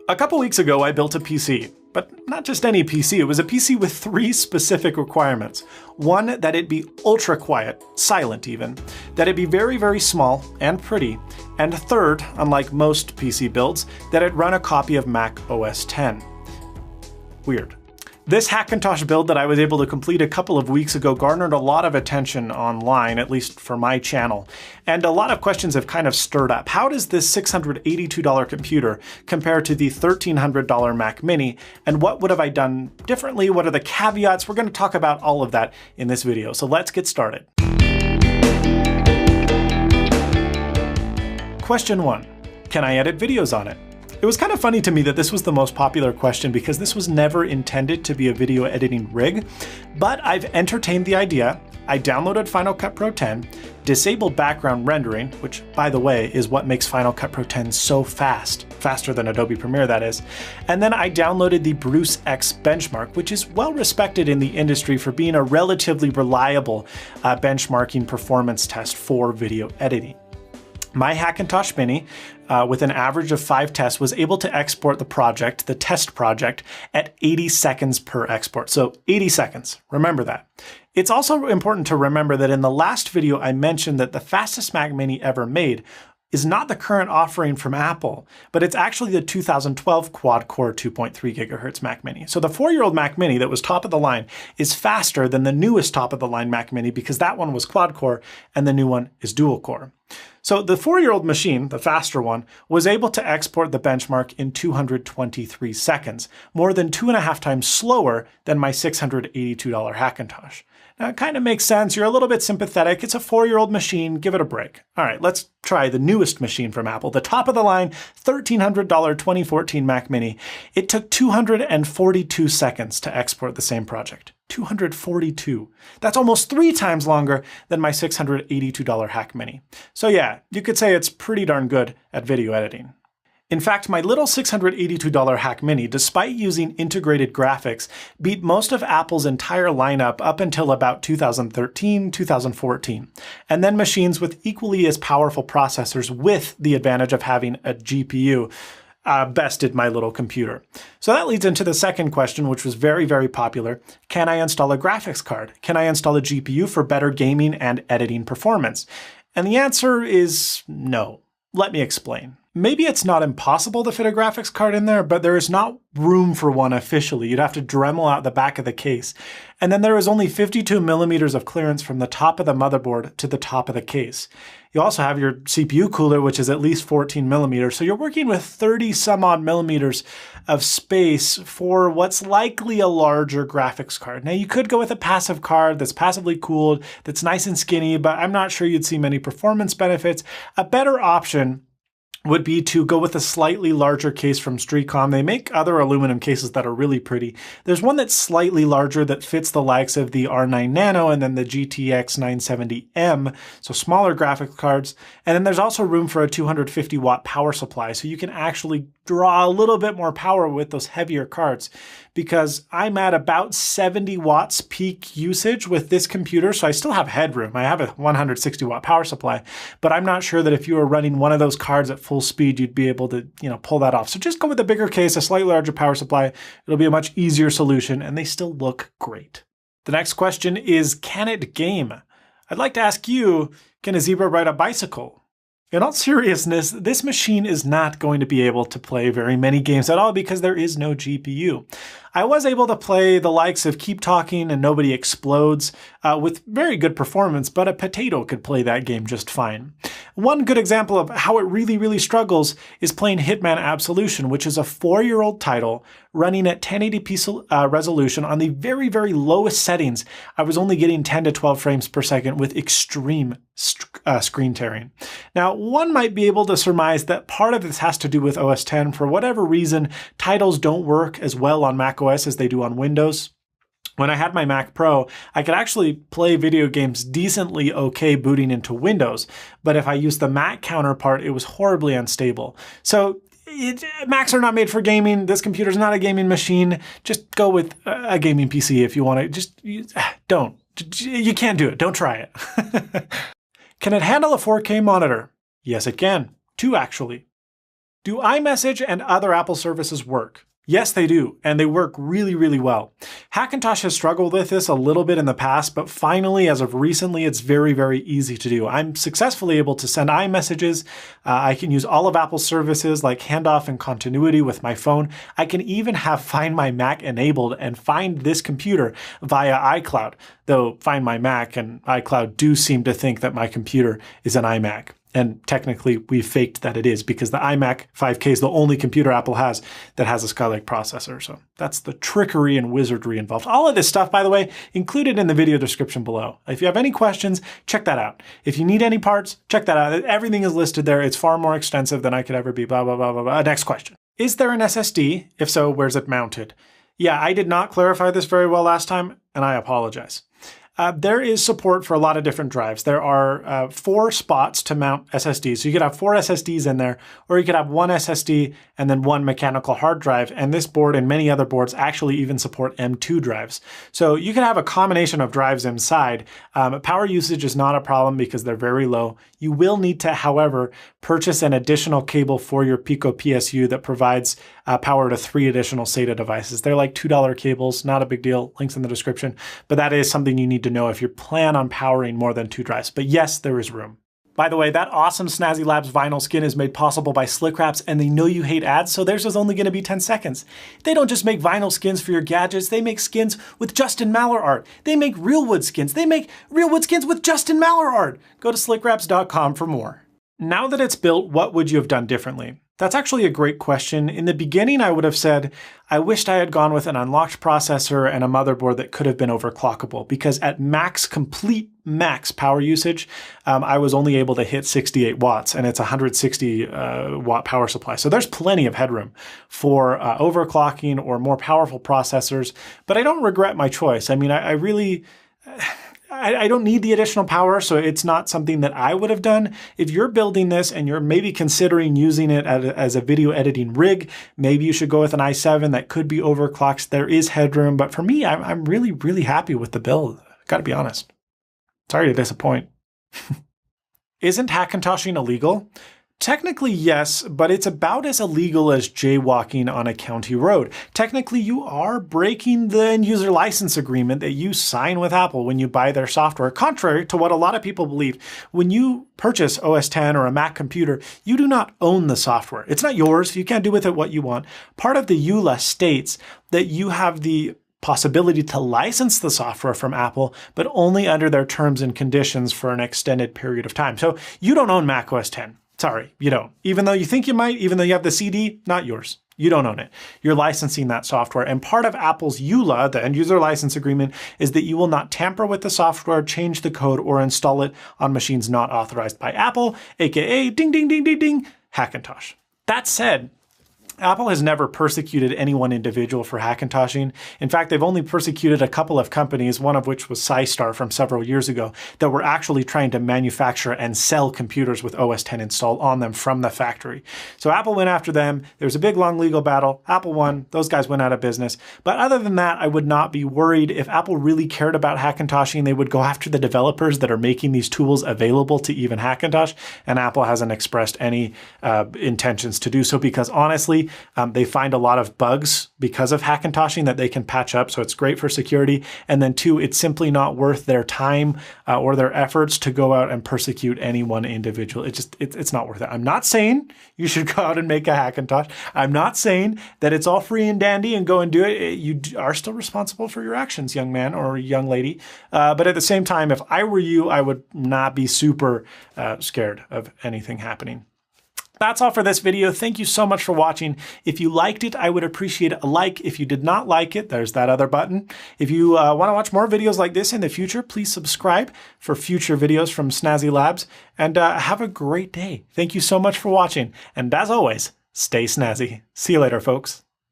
A couple weeks ago, I built a PC, but not just any PC, it was a PC with 3 specific requirements. One, that it be ultra quiet, silent even, that it be very, very small and pretty, and third, unlike most PC builds, that it run a copy of Mac OS X. Weird. This Hackintosh build that I was able to complete a couple of weeks ago garnered a lot of attention online, at least for my channel, and a lot of questions have kind of stirred up. How does this $682 computer compare to the $1,300 Mac Mini, and what would have I done differently? What are the caveats? We're going to talk about all of that in this video, so let's get started. Question 1. Can I edit videos on it? It was kind of funny to me that this was the most popular question because this was never intended to be a video editing rig, but I've entertained the idea. I downloaded Final Cut Pro X, disabled background rendering, which by the way is what makes Final Cut Pro X so fast, faster than Adobe Premiere that is, and then I downloaded the Bruce X benchmark, which is well respected in the industry for being a relatively reliable benchmarking performance test for video editing. My Hackintosh Mini, with an average of 5 tests, was able to export the test project, at 80 seconds per export. So 80 seconds, remember that. It's also important to remember that in the last video I mentioned that the fastest Mac Mini ever made is not the current offering from Apple, but it's actually the 2012 quad-core 2.3 GHz Mac Mini. So the 4-year-old Mac Mini that was top of the line is faster than the newest top of the line Mac Mini because that one was quad-core and the new one is dual-core. So the 4-year-old machine, the faster one, was able to export the benchmark in 223 seconds, more than 2.5 times slower than my $682 Hackintosh. Now, it kind of makes sense. You're a little bit sympathetic. It's a 4-year-old machine. Give it a break. All right, let's try the newest machine from Apple, the top of the line $1,300 2014 Mac Mini. It took 242 seconds to export the same project. 242. That's almost 3 times longer than my $682 Hack Mini. So yeah, you could say it's pretty darn good at video editing. In fact, my little $682 Hack Mini, despite using integrated graphics, beat most of Apple's entire lineup up until about 2013, 2014. And then machines with equally as powerful processors with the advantage of having a GPU bested my little computer. So that leads into the second question, which was very, very popular. Can I install a graphics card? Can I install a GPU for better gaming and editing performance? And the answer is no. Let me explain. Maybe it's not impossible to fit a graphics card in there, but there is not room for one officially. You'd have to Dremel out the back of the case. And then there is only 52 millimeters of clearance from the top of the motherboard to the top of the case. You also have your CPU cooler, which is at least 14 millimeters. So you're working with 30 some odd millimeters of space for what's likely a larger graphics card. Now you could go with a passive card that's passively cooled, that's nice and skinny, but I'm not sure you'd see many performance benefits. A better option would be to go with a slightly larger case from Streetcom. They make other aluminum cases that are really pretty. There's one that's slightly larger that fits the likes of the R9 Nano and then the GTX 970M, so smaller graphics cards. And then there's also room for a 250 watt power supply, so you can actually draw a little bit more power with those heavier cards, because I'm at about 70 watts peak usage with this computer, so I still have headroom. I have a 160 watt power supply, but I'm not sure that if you were running one of those cards at full speed, you'd be able to, pull that off. So just go with a bigger case, a slightly larger power supply. It'll be a much easier solution, and they still look great. The next question is, can it game? I'd like to ask you, can a zebra ride a bicycle? In all seriousness, this machine is not going to be able to play very many games at all because there is no GPU. I was able to play the likes of Keep Talking and Nobody Explodes with very good performance, but a potato could play that game just fine. One good example of how it really, really struggles is playing Hitman Absolution, which is a 4-year-old title running at 1080p resolution on the very, very lowest settings. I was only getting 10 to 12 frames per second with extreme screen tearing. Now, one might be able to surmise that part of this has to do with OS X. For whatever reason, titles don't work as well on macOS as they do on Windows. When I had my Mac Pro, I could actually play video games decently okay booting into Windows, but if I used the Mac counterpart, it was horribly unstable. So Macs are not made for gaming. This computer's not a gaming machine. Just go with a gaming PC if you want to. Don't. You can't do it. Don't try it. Can it handle a 4K monitor? Yes, it can. 2 actually. Do iMessage and other Apple services work? Yes, they do, and they work really, really well. Hackintosh has struggled with this a little bit in the past, but finally, as of recently, it's very, very easy to do. I'm successfully able to send iMessages. I can use all of Apple's services like handoff and continuity with my phone. I can even have Find My Mac enabled and find this computer via iCloud, though Find My Mac and iCloud do seem to think that my computer is an iMac. And technically, we faked that it is because the iMac 5K is the only computer Apple has that has a Skylake processor. So that's the trickery and wizardry involved. All of this stuff, by the way, included in the video description below. If you have any questions, check that out. If you need any parts, check that out. Everything is listed there. It's far more extensive than I could ever be, blah, blah, blah, blah, blah. Next question. Is there an SSD? If so, where's it mounted? Yeah, I did not clarify this very well last time, and I apologize. There is support for a lot of different drives. There are 4 spots to mount SSDs. So you could have 4 SSDs in there, or you could have 1 SSD and then 1 mechanical hard drive. And this board and many other boards actually even support M2 drives. So you can have a combination of drives inside. Power usage is not a problem because they're very low. You will need to, however, purchase an additional cable for your Pico PSU that provides power to 3 additional SATA devices. They're like $2 cables, not a big deal. Links in the description. But that is something you need to know if you plan on powering more than 2 drives. But yes, there is room. By the way, that awesome Snazzy Labs vinyl skin is made possible by Slick Wraps, and they know you hate ads, so theirs is only going to be 10 seconds. They don't just make vinyl skins for your gadgets, they make skins with Justin Maller art. They make real wood skins. They make real wood skins with Justin Maller art. Go to slickwraps.com for more. Now that it's built, what would you have done differently? That's actually a great question. In the beginning, I would have said, I wished I had gone with an unlocked processor and a motherboard that could have been overclockable, because at complete max power usage, I was only able to hit 68 watts, and it's a 160 watt power supply. So there's plenty of headroom for overclocking or more powerful processors, but I don't regret my choice. I mean, I don't need the additional power, so it's not something that I would have done. If you're building this and you're maybe considering using it as a video editing rig, maybe you should go with an i7 that could be overclocked. There is headroom, but for me, I'm really, really happy with the build. Gotta be honest. Sorry to disappoint. Isn't Hackintoshing illegal? Technically, yes, but it's about as illegal as jaywalking on a county road. Technically, you are breaking the end user license agreement that you sign with Apple when you buy their software, contrary to what a lot of people believe. When you purchase OS X or a Mac computer, you do not own the software. It's not yours. You can't do with it what you want. Part of the EULA states that you have the possibility to license the software from Apple, but only under their terms and conditions for an extended period of time. So you don't own Mac OS X. Sorry, you don't. Even though you think you might, even though you have the CD, not yours. You don't own it. You're licensing that software. And part of Apple's EULA, the end user license agreement, is that you will not tamper with the software, change the code, or install it on machines not authorized by Apple, aka ding, ding, ding, ding, ding, Hackintosh. That said, Apple has never persecuted any one individual for Hackintoshing. In fact, they've only persecuted a couple of companies, one of which was SciStar from several years ago, that were actually trying to manufacture and sell computers with OS X installed on them from the factory. So Apple went after them. There was a big, long legal battle. Apple won. Those guys went out of business. But other than that, I would not be worried. If Apple really cared about Hackintoshing, they would go after the developers that are making these tools available to even Hackintosh. And Apple hasn't expressed any intentions to do so because honestly, they find a lot of bugs because of Hackintoshing that they can patch up. So it's great for security. And then 2, it's simply not worth their time or their efforts to go out and persecute any one individual. It's not worth it. I'm not saying you should go out and make a Hackintosh. I'm not saying that it's all free and dandy and go and do it. You are still responsible for your actions, young man or young lady. But at the same time, if I were you, I would not be super scared of anything happening. That's all for this video. Thank you so much for watching. If you liked it, I would appreciate a like. If you did not like it, there's that other button. If you want to watch more videos like this in the future, please subscribe for future videos from Snazzy Labs. And have a great day. Thank you so much for watching. And as always, stay snazzy. See you later, folks.